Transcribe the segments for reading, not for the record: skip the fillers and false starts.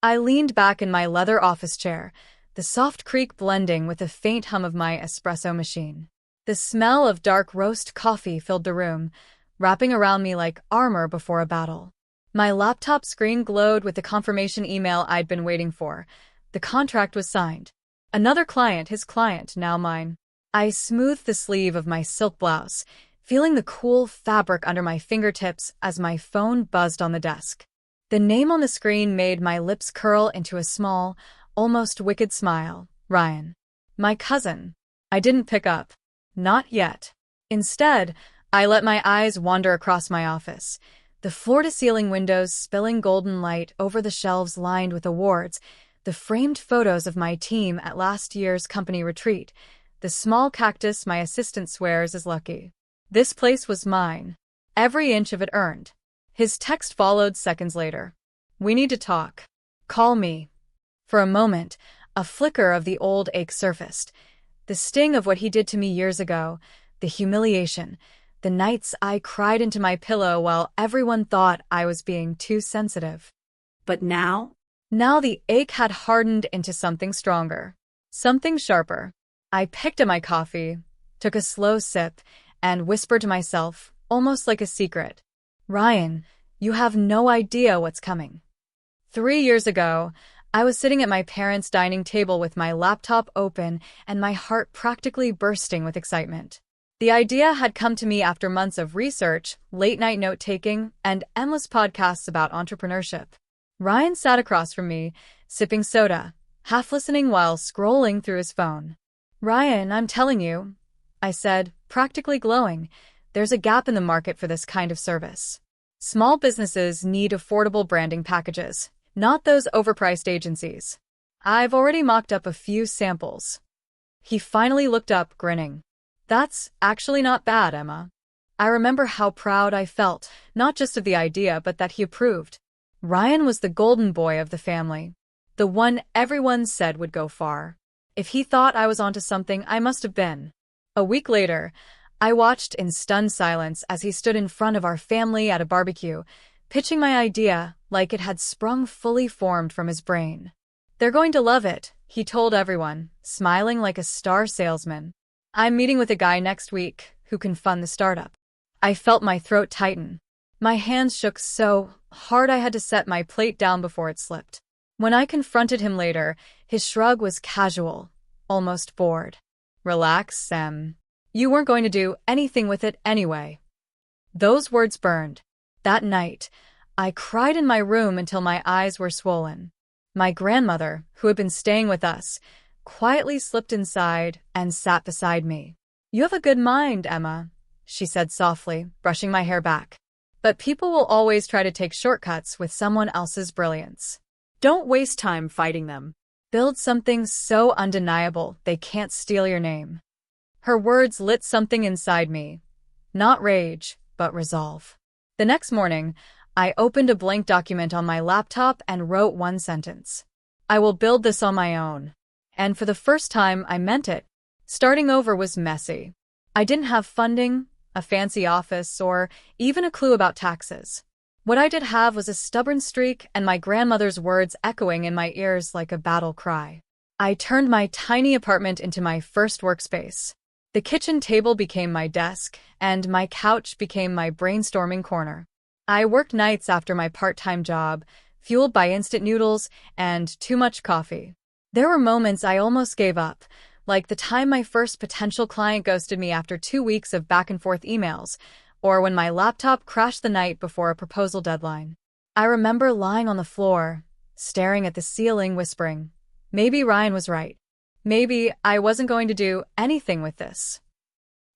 I leaned back in my leather office chair, the soft creak blending with the faint hum of my espresso machine. The smell of dark roast coffee filled the room, wrapping around me like armor before a battle. My laptop screen glowed with the confirmation email I'd been waiting for. The contract was signed. Another client, his client, now mine. I smoothed the sleeve of my silk blouse, feeling the cool fabric under my fingertips as my phone buzzed on the desk. The name on the screen made my lips curl into a small, almost wicked smile. Ryan. My cousin. I didn't pick up. Not yet. Instead, I let my eyes wander across my office, the floor-to-ceiling windows spilling golden light over the shelves lined with awards, the framed photos of my team at last year's company retreat, the small cactus my assistant swears is lucky. This place was mine. Every inch of it earned. His text followed seconds later. We need to talk. Call me. For a moment, a flicker of the old ache surfaced. The sting of what he did to me years ago, the humiliation, the nights I cried into my pillow while everyone thought I was being too sensitive. But now? Now the ache had hardened into something stronger, something sharper. I picked at my coffee, took a slow sip, and whispered to myself, almost like a secret, Ryan, you have no idea what's coming. 3 years ago, I was sitting at my parents' dining table with my laptop open and my heart practically bursting with excitement. The idea had come to me after months of research, late-night note-taking, and endless podcasts about entrepreneurship. Ryan sat across from me, sipping soda, half listening while scrolling through his phone. Ryan, I'm telling you, I said, practically glowing, there's a gap in the market for this kind of service. Small businesses need affordable branding packages, not those overpriced agencies. I've already mocked up a few samples. He finally looked up, grinning. That's actually not bad, Emma. I remember how proud I felt, not just of the idea, but that he approved. Ryan was the golden boy of the family, the one everyone said would go far. If he thought I was onto something, I must have been. A week later, I watched in stunned silence as he stood in front of our family at a barbecue, pitching my idea like it had sprung fully formed from his brain. They're going to love it, he told everyone, smiling like a star salesman. I'm meeting with a guy next week who can fund the startup. I felt my throat tighten. My hands shook so hard I had to set my plate down before it slipped. When I confronted him later, his shrug was casual, almost bored. Relax, Sam. You weren't going to do anything with it anyway. Those words burned. That night, I cried in my room until my eyes were swollen. My grandmother, who had been staying with us, quietly slipped inside and sat beside me. You have a good mind, Emma, she said softly, brushing my hair back. But people will always try to take shortcuts with someone else's brilliance. Don't waste time fighting them. Build something so undeniable they can't steal your name. Her words lit something inside me. Not rage, but resolve. The next morning, I opened a blank document on my laptop and wrote one sentence. I will build this on my own. And for the first time, I meant it. Starting over was messy. I didn't have funding, a fancy office, or even a clue about taxes. What I did have was a stubborn streak and my grandmother's words echoing in my ears like a battle cry. I turned my tiny apartment into my first workspace. The kitchen table became my desk, and my couch became my brainstorming corner. I worked nights after my part-time job, fueled by instant noodles and too much coffee. There were moments I almost gave up, like the time my first potential client ghosted me after 2 weeks of back-and-forth emails, or when my laptop crashed the night before a proposal deadline. I remember lying on the floor, staring at the ceiling, whispering, maybe Ryan was right. Maybe I wasn't going to do anything with this.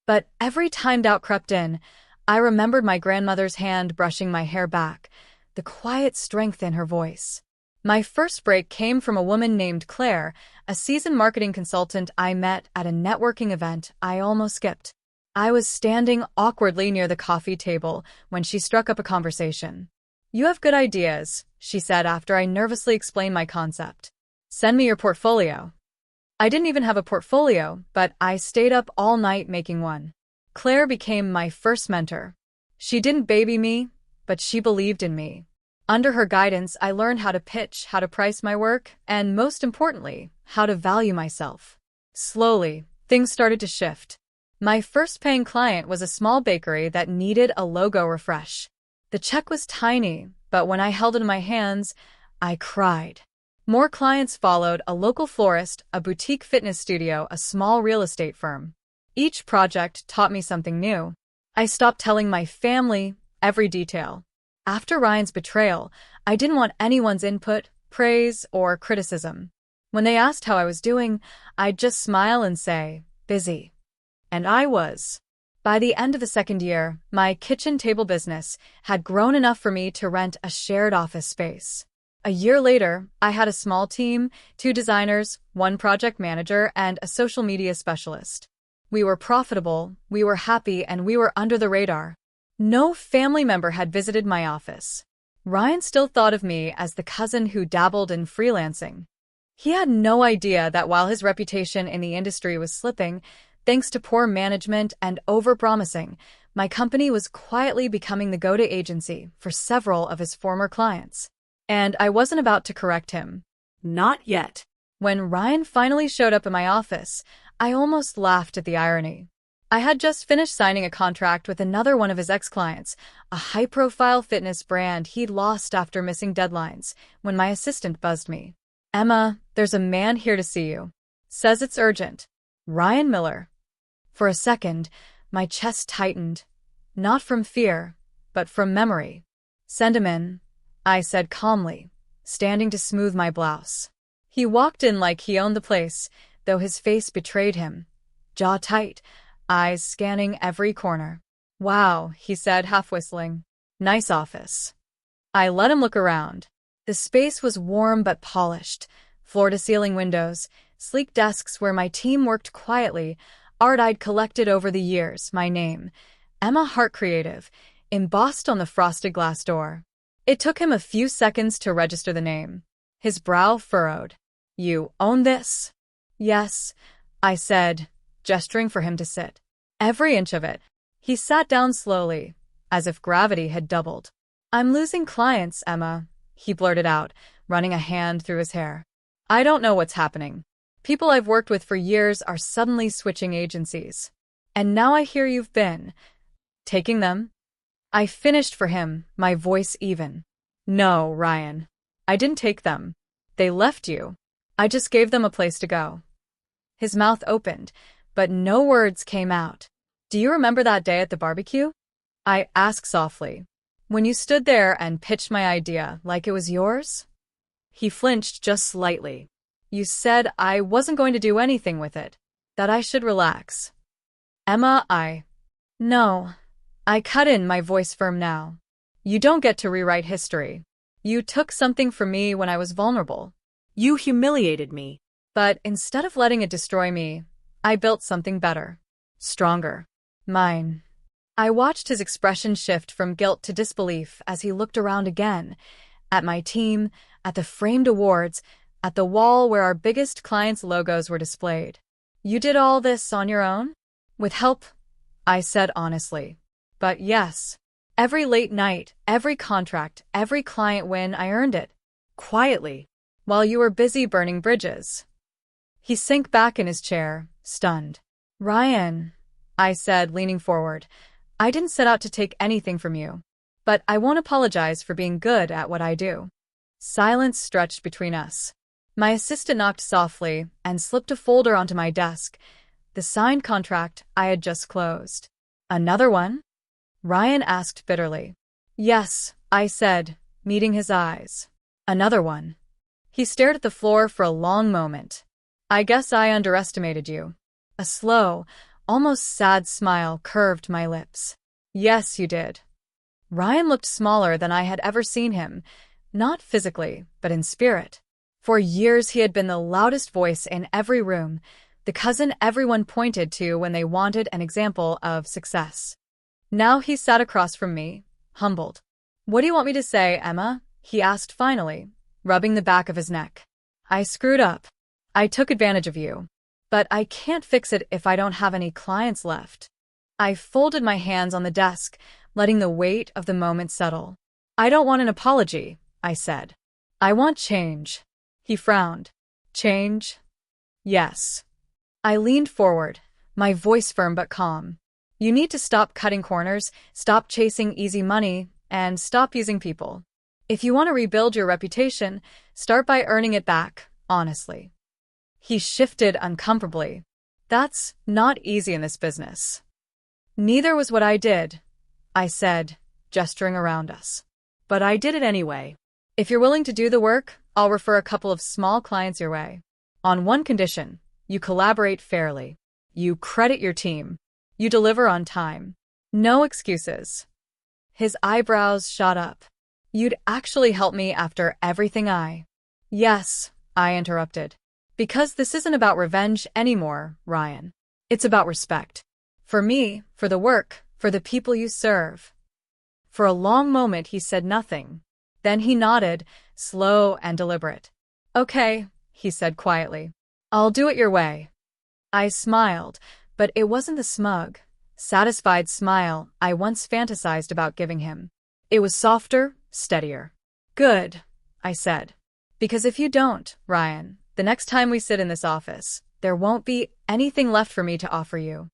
But every time doubt crept in, I remembered my grandmother's hand brushing my hair back, the quiet strength in her voice. My first break came from a woman named Claire, a seasoned marketing consultant I met at a networking event I almost skipped. I was standing awkwardly near the coffee table when she struck up a conversation. You have good ideas, she said after I nervously explained my concept. Send me your portfolio. I didn't even have a portfolio, but I stayed up all night making one. Claire became my first mentor. She didn't baby me, but she believed in me. Under her guidance, I learned how to pitch, how to price my work, and most importantly, how to value myself. Slowly, things started to shift. My first paying client was a small bakery that needed a logo refresh. The check was tiny, but when I held it in my hands, I cried. More clients followed: a local florist, a boutique fitness studio, a small real estate firm. Each project taught me something new. I stopped telling my family every detail. After Ryan's betrayal, I didn't want anyone's input, praise, or criticism. When they asked how I was doing, I'd just smile and say, busy. And I was. By the end of the second year, my kitchen table business had grown enough for me to rent a shared office space. A year later, I had a small team, 2 designers, 1 project manager, and a social media specialist. We were profitable, we were happy, and we were under the radar. No family member had visited my office. Ryan still thought of me as the cousin who dabbled in freelancing. He had no idea that while his reputation in the industry was slipping, thanks to poor management and overpromising, my company was quietly becoming the go-to agency for several of his former clients. And I wasn't about to correct him. Not yet. When Ryan finally showed up at my office, I almost laughed at the irony. I had just finished signing a contract with another one of his ex-clients, a high-profile fitness brand he'd lost after missing deadlines, when my assistant buzzed me. Emma, there's a man here to see you. Says it's urgent. Ryan Miller. For a second, my chest tightened. Not from fear, but from memory. Send him in, I said calmly, standing to smooth my blouse. He walked in like he owned the place, though his face betrayed him. Jaw tight, eyes scanning every corner. Wow, he said, half whistling. Nice office. I let him look around. The space was warm but polished. Floor-to-ceiling windows, sleek desks where my team worked quietly, art I'd collected over the years, my name, Emma Hart Creative, embossed on the frosted glass door. It took him a few seconds to register the name. His brow furrowed. You own this? Yes, I said, gesturing for him to sit. Every inch of it. He sat down slowly, as if gravity had doubled. I'm losing clients, Emma, he blurted out, running a hand through his hair. I don't know what's happening. People I've worked with for years are suddenly switching agencies. And now I hear you've been taking them? I finished for him, my voice even. No, Ryan. I didn't take them. They left you. I just gave them a place to go. His mouth opened, but no words came out. Do you remember that day at the barbecue? I asked softly. When you stood there and pitched my idea like it was yours? He flinched just slightly. You said I wasn't going to do anything with it, that I should relax. Emma, No. I cut in, my voice firm now. You don't get to rewrite history. You took something from me when I was vulnerable. You humiliated me. But instead of letting it destroy me, I built something better. Stronger. Mine. I watched his expression shift from guilt to disbelief as he looked around again, at my team, at the framed awards, at the wall where our biggest clients' logos were displayed. You did all this on your own? With help, I said honestly. But yes, every late night, every contract, every client win, I earned it. Quietly, while you were busy burning bridges. He sank back in his chair, stunned. Ryan, I said, leaning forward, I didn't set out to take anything from you. But I won't apologize for being good at what I do. Silence stretched between us. My assistant knocked softly and slipped a folder onto my desk, the signed contract I had just closed. Another one? Ryan asked bitterly. Yes, I said, meeting his eyes. Another one. He stared at the floor for a long moment. I guess I underestimated you. A slow, almost sad smile curved my lips. Yes, you did. Ryan looked smaller than I had ever seen him, not physically, but in spirit. For years he had been the loudest voice in every room, the cousin everyone pointed to when they wanted an example of success. Now he sat across from me, humbled. What do you want me to say, Emma? He asked finally, rubbing the back of his neck. I screwed up. I took advantage of you. But I can't fix it if I don't have any clients left. I folded my hands on the desk, letting the weight of the moment settle. I don't want an apology, I said. I want change. He frowned. Change? Yes. I leaned forward, my voice firm but calm. You need to stop cutting corners, stop chasing easy money, and stop using people. If you want to rebuild your reputation, start by earning it back, honestly. He shifted uncomfortably. That's not easy in this business. Neither was what I did, I said, gesturing around us. But I did it anyway. If you're willing to do the work, I'll refer a couple of small clients your way. On one condition, you collaborate fairly. You credit your team. You deliver on time. No excuses. His eyebrows shot up. You'd actually help me after everything I... Yes, I interrupted. Because this isn't about revenge anymore, Ryan. It's about respect. For me, for the work, for the people you serve. For a long moment he said nothing. Then he nodded, slow and deliberate. Okay, he said quietly. I'll do it your way. I smiled, but it wasn't the smug, satisfied smile I once fantasized about giving him. It was softer, steadier. Good, I said. Because if you don't, Ryan, the next time we sit in this office, there won't be anything left for me to offer you.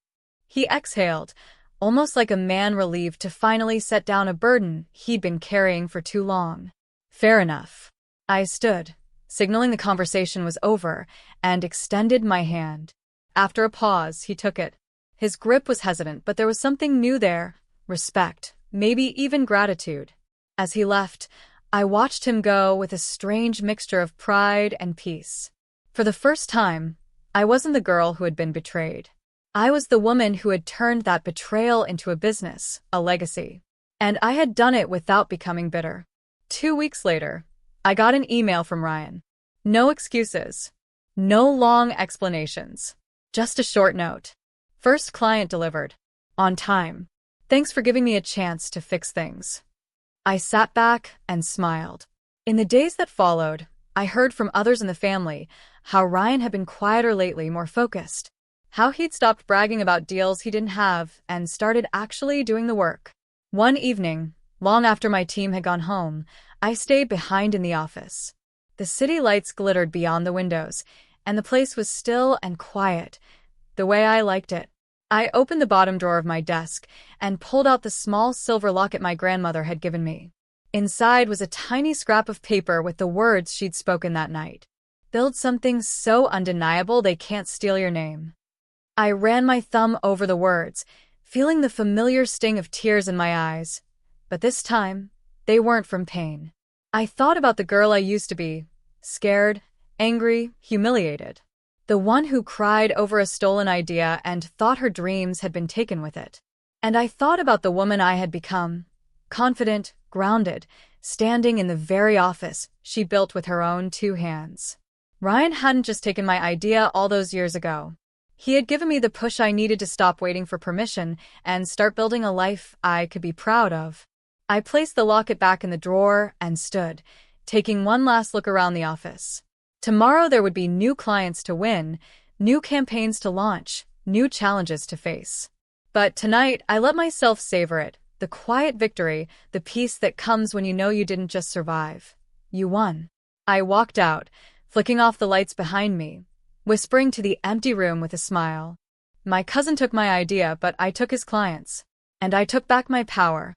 He exhaled, almost like a man relieved to finally set down a burden he'd been carrying for too long. Fair enough. I stood, signaling the conversation was over, and extended my hand. After a pause, he took it. His grip was hesitant, but there was something new there. Respect, maybe even gratitude. As he left, I watched him go with a strange mixture of pride and peace. For the first time, I wasn't the girl who had been betrayed. I was the woman who had turned that betrayal into a business, a legacy. And I had done it without becoming bitter. 2 weeks later, I got an email from Ryan. No excuses. No long explanations. Just a short note. First client delivered. On time. Thanks for giving me a chance to fix things. I sat back and smiled. In the days that followed, I heard from others in the family how Ryan had been quieter lately, more focused. How he'd stopped bragging about deals he didn't have and started actually doing the work. One evening, long after my team had gone home, I stayed behind in the office. The city lights glittered beyond the windows, and the place was still and quiet, the way I liked it. I opened the bottom drawer of my desk and pulled out the small silver locket my grandmother had given me. Inside was a tiny scrap of paper with the words she'd spoken that night. Build something so undeniable they can't steal your name. I ran my thumb over the words, feeling the familiar sting of tears in my eyes. But this time, they weren't from pain. I thought about the girl I used to be, scared, angry, humiliated. The one who cried over a stolen idea and thought her dreams had been taken with it. And I thought about the woman I had become, confident, grounded, standing in the very office she built with her own 2 hands. Ryan hadn't just taken my idea all those years ago. He had given me the push I needed to stop waiting for permission and start building a life I could be proud of. I placed the locket back in the drawer and stood, taking one last look around the office. Tomorrow there would be new clients to win, new campaigns to launch, new challenges to face. But tonight, I let myself savor it, the quiet victory, the peace that comes when you know you didn't just survive. You won. I walked out, flicking off the lights behind me, whispering to the empty room with a smile. My cousin took my idea, but I took his clients. And I took back my power.